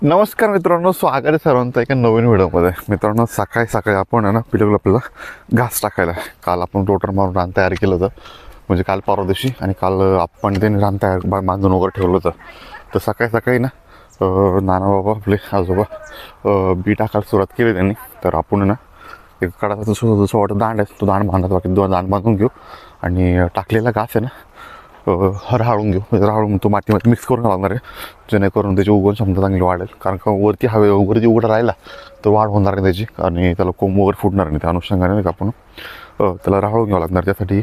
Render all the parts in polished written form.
नमस्कार मित्रांनो, स्वागत आहे सर्वांचं एका नवीन व्हिडिओमध्ये. मित्रांनो, सकाळी सकाळी आपण आहे ना पिलगला आपल्याला घास टाकायला. काल आपण रोटर मारून रान तयार केलं होतं, म्हणजे काल परवा दिवशी, आणि काल आपण ते रान तयार बांधून वगैरे ठेवलं होतं. तर सकाळी सकाळी ना नाना बाबा आपले आजोबा बी टाकायला सुरुवात केली त्यांनी. तर आपण ना एक कडाचा जसं वाटतं दांड आहे, तो दांड बांधत, बाकी दोन दांड बांधून घेऊ आणि टाकलेला घास आहे ना राळून घेऊ. राळून तो मातीमध्ये मिक्स करून लागणार आहे, जेणेकरून त्याची उगवण क्षमता चांगली वाढेल. कारण का वरती वरती उघडं राहिला तर वाढ होणार नाही त्याची, आणि त्याला कोंब वगैरे फुटणार नाही. त्या अनुषंगाने नाही का आपण त्याला राळून घ्यावं लागणार. त्यासाठी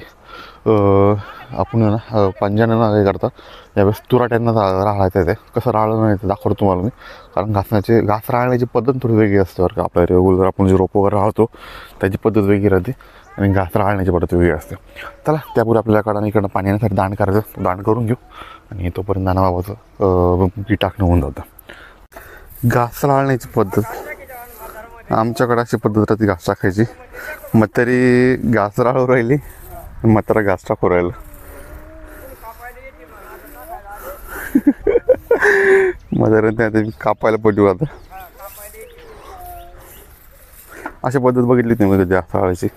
आपण ना पंजाने ना काय करता, यावेळेस तुराट्यांना राळायचं आहे. ते कसं राळलं नाही ते दाखवतो तुम्हाला मी. कारण घास राळण्याची पद्धत थोडी वेगळी असते बरं का. आपल्या रेग्युलर आपण जे रोप वगैरे राहतो त्याची पद्धत वेगळी राहते, आणि घास राळण्याची पद्धत वेगळी असते. चला, त्यापूर्वी आपल्याकडं इकडं पाणी येण्यासाठी दांड करायचं, दांड करून घेऊ, आणि तोपर्यंत नाना बाबाचं बी टाकणं होऊन जातं. घास राळण्याची पद्धत आमच्याकडं अशी पद्धत राहते घास टाकायची. मग तरी घास राळू राहिली, मात्र घास टाकू राहिलं. मग त्या कापायला पडली आता. अशी पद्धत बघितली नाही म्हणजे घास राळायची.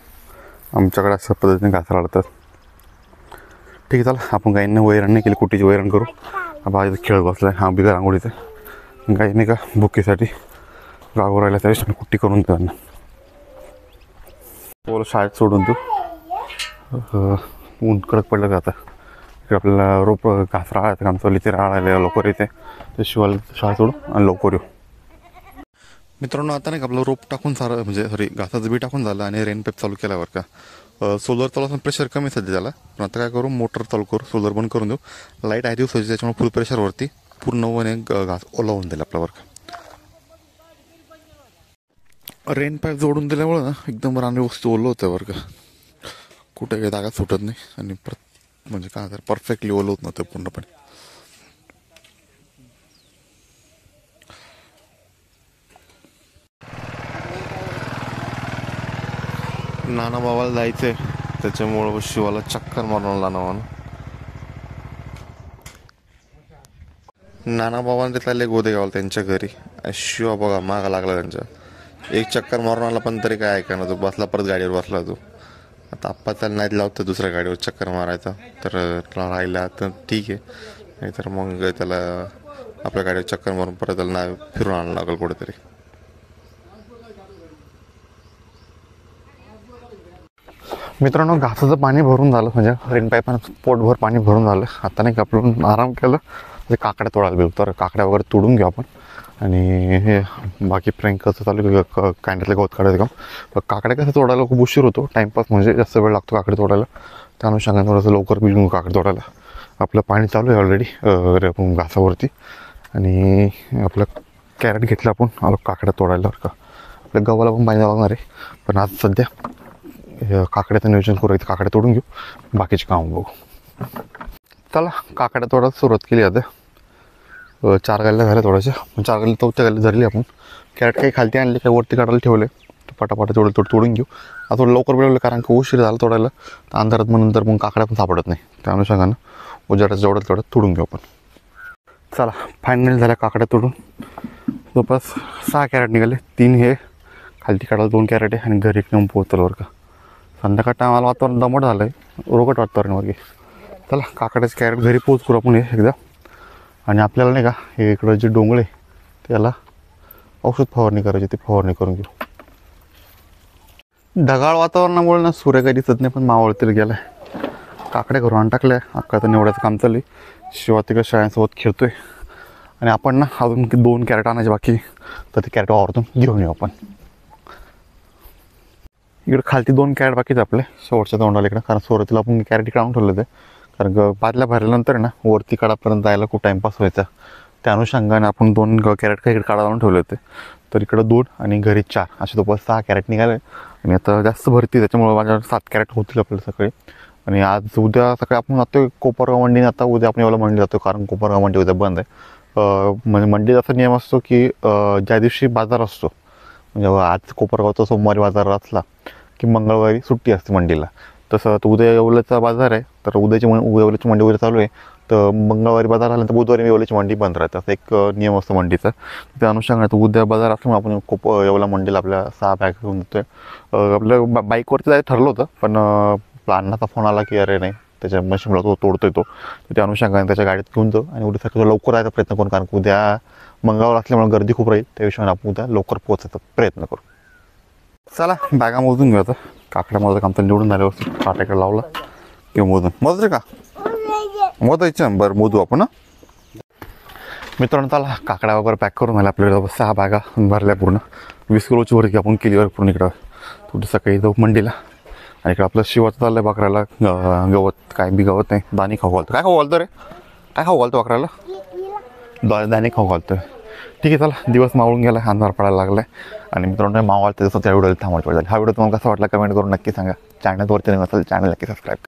आमच्याकडे अशा पद्धतीने घास राळतात. ठीक आहे, चला आपण गाईंना वैरण नाही केली, कुट्टीची वैरण करू. बाजूला खेळ बसला आहे, हा बिगर रांगोळीचं. गाई नाही का बुक्कीसाठी रागू राहिला, त्यावेळेस कुट्टी करून त्यांना पोरं शाळेत सोडून देऊ. ऊन कडक पडलं का आता. इकडे आपल्याला रोप घास राळायचं काम चालू, ते राळायला लवकर येते. ते शिवायला शाळा सोडू आणि लवकर येऊ. मित्रांनो, आता नाही का आपलं रोप टाकून सारं, म्हणजे घासाचं बी टाकून झालं, आणि रेनपेप चालू केल्यावर का सोलर चालू असं प्रेशर कमी सध्या त्याला. पण आता काय करू, मोटर चालू करू, सोलर बंद करून देऊ. लाईट आहे दिवसाची, त्याच्यामुळे फुल प्रेशरवरती पूर्णपणे घास ओला होऊन जाईल आपल्यावर का. रेन पाईप जोडून दिल्यामुळं ना एकदम रान व्यवस्थित ओलं होतं बरं का. कुठे काही जागा सुटत नाही, आणि म्हणजे काय तर परफेक्टली ओलं होत नव्हतं पूर्णपणे. नाना बाबाला जायचंय, त्याच्यामुळं शिवाला चक्कर मारून नाना बाबांना ते चालले गोदेगावला त्यांच्या घरी. शिवा बघा मागा लागला त्यांच्या. एक चक्कर मारून आला, पण तरी काय ऐका ना, तो बसला, परत गाडीवर बसला तो. आता आप्पा त्याला नाही लावतं दुसऱ्या गाडीवर चक्कर मारायचा, तर राहिला तर ठीक आहे, नाहीतर मग त्याला आपल्या गाडीवर चक्कर मारून परत त्याला नाही फिरून आणायला लागेल कुठेतरी. मित्रांनो, घासाचं पाणी भरून झालं, म्हणजे रेन पाईपानं पोटभर पाणी भरून झालं. आता नाही का आपण आराम केलं, म्हणजे काकड्या तोडायला गेलो. तर काकड्या वगैरे तोडून घेऊ आपण, आणि हे बाकी प्रियंकाचं चालू कांड्यातलं गवत काढायचं काम. पण काकड्या कसं तोडायला खूप उशीर होतो, टाईमपास म्हणजे जास्त वेळ लागतो काकडे तोडायला. त्या अनुषंगाने थोडंसं लवकर बिलून काकडे तोडायला. आपलं पाणी चालू आहे ऑलरेडी आपण घासावरती, आणि आपलं कॅरेट घेतलं आपण आलो काकड्या तोडायला बरं का. आपल्या गव्हाला पण पाणी लागणार आहे, पण आज सध्या काकड्याचं नियोजन करू. इथं काकड्या तोडून घेऊ, बाकीचे काम बघू. चला, काकड्या तोडायला सुरुवात केली आता. 4 गाल्या झाल्या थोड्याशा, 4 गाल्या 4थ्या गाल्या धरली आपण. कॅरेट काही खालती आणले, काही वरती काढायला ठेवले. पटापटा तोडून घेऊ. आता थोडं लवकर मिळवलं, कारण का उशीर झाला तोडायला. तर अंधारात मग नंतर मग काकड्या पण सापडत नाही. त्या अनुषंगानं उजेडाचं जेवढं तोडून घेऊ आपण. चला, फायनल झाल्या काकड्या तोडून. जवळपास 6 कॅरेट निघाले. 3 हे खालती काढायला, 2 कॅरेट आहे, आणि घरी एक नेऊन पोहोचलं बरं का. संध्याकाळ टायमाला वातावरण दमट झालं आहे, रोगट वातावरण वगैरे. चला, काकड्याचं कॅरेट घरी पोहोच करू आपण एकदा. आणि आपल्याला नाही का हे इकडं जे डोंगळे, त्याला औषध फवारणी करायची, ती फवारणी करून घेऊ. ढगाळ वातावरणामुळे ना सूर्य काही दिसत नाही, पण मावळतीला गेला आहे. काकड्या घरून टाकल्या. अक्का तर निवडायचं काम चाललं आहे. शिवा तिकडं शाळेसोबत खेळतोय, आणि आपण ना अजून 2 कॅरेट आणायचे बाकी, तर ते कॅरेट वावरतून घेऊन येऊ आपण. इकडे खालती 2 कॅरेट बाकीच आपले शेवटच्या तोंडाला इकडं, कारण सुरुवातीला आपण कॅरेट इकडे आणून ठेवलं ते. कारण बादल्या भरल्यानंतर ना वरती काढापर्यंत जायला खूप टाईमपास व्हायचा. त्या अनुषंगाने आपण 2 कॅरेट काही इकडे काढा आणून ठेवले होते. तर इकडं 2 आणि घरी 4, असे जवळपास 6 कॅरेट निघाले. आणि आता जास्त भरती, त्याच्यामुळे माझ्याकडे 7 कॅरेट होतील आपल्याला सकाळी. आणि आज उद्या सकाळी आपण जातो कोपरगाव मंडीने. आता उद्या आपण एवढा मंडी जातो, कारण कोपरगाव मंडी उद्या बंद आहे. म्हणजे मंडीचा असा नियम असतो की ज्या दिवशी बाजार असतो, म्हणजे आज कोपरगावचा सोमवारी बाजार असला की मंगळवारी सुट्टी असते मंडीला. तसं तर उद्या येवल्याचा बाजार आहे, तर येवल्याची मंडी उद्या चालू आहे. तर मंगळवारी बाजार आल्यानंतर बुधवारी येवल्याची मंडी बंद राहते, असं एक नियम असतो मंडीचा. त्या अनुषंगाने तर उद्या बाजार असल्यामुळे आपण खूप येवला मंडीला आपल्या 6 बॅग घेऊन देतोय. आपल्या बाईकवरती जायचं ठरलं होतं, पण अण्णाचा फोन आला की अरे नाही, त्याच्या मशीनला तो तोडतोय तो. त्या अनुषंगाने त्याच्या गाडीत घेऊन जाऊ आणि उद्यासाठी लवकर जायचा प्रयत्न करू, कारण उद्या मंगळवार असल्यामुळे गर्दी खूप राहील. त्या हिशोबाने आपण उद्या लवकर पोहोचायचा प्रयत्न करू. चला बॅगा मोजून घेऊ आता. काकड्या मोजायचं काम तर निवडून झाल्यावर काट्याकडे लावला किंवा मोजले का मोजायचं. बरं मोजू आपण. मित्रांनो चला काकड्या वगैरे पॅक करून झाल्या आपल्याला. 6 बॅगा भरल्या पूर्ण. 20 किलोची वरती आपण केलीवर पूर्ण. इकडं थोडी सकाळी जाऊ मंडीला. आणि इकडं आपलं शिवाचं चाललं आहे बकऱ्याला गवत. काय बी गवत नाही, दाणे खाऊ घालतो. काय खाऊ घालतो रे? काय खाऊ घालतो बकऱ्याला? दाणे खाऊ घालतो. ठीक आहे चला, दिवस मावळून गेला, अंधार पडायला लागला आहे. आणि मित्रांनो मावळते तसं त्या व्हिडिओला थांबवायचं पडेल. हा व्हिडिओ तुम्हाला कसा वाटला कमेंट करून नक्की सांगा. चॅनलवरती नसेल चॅनल नक्की सबस्क्राईब.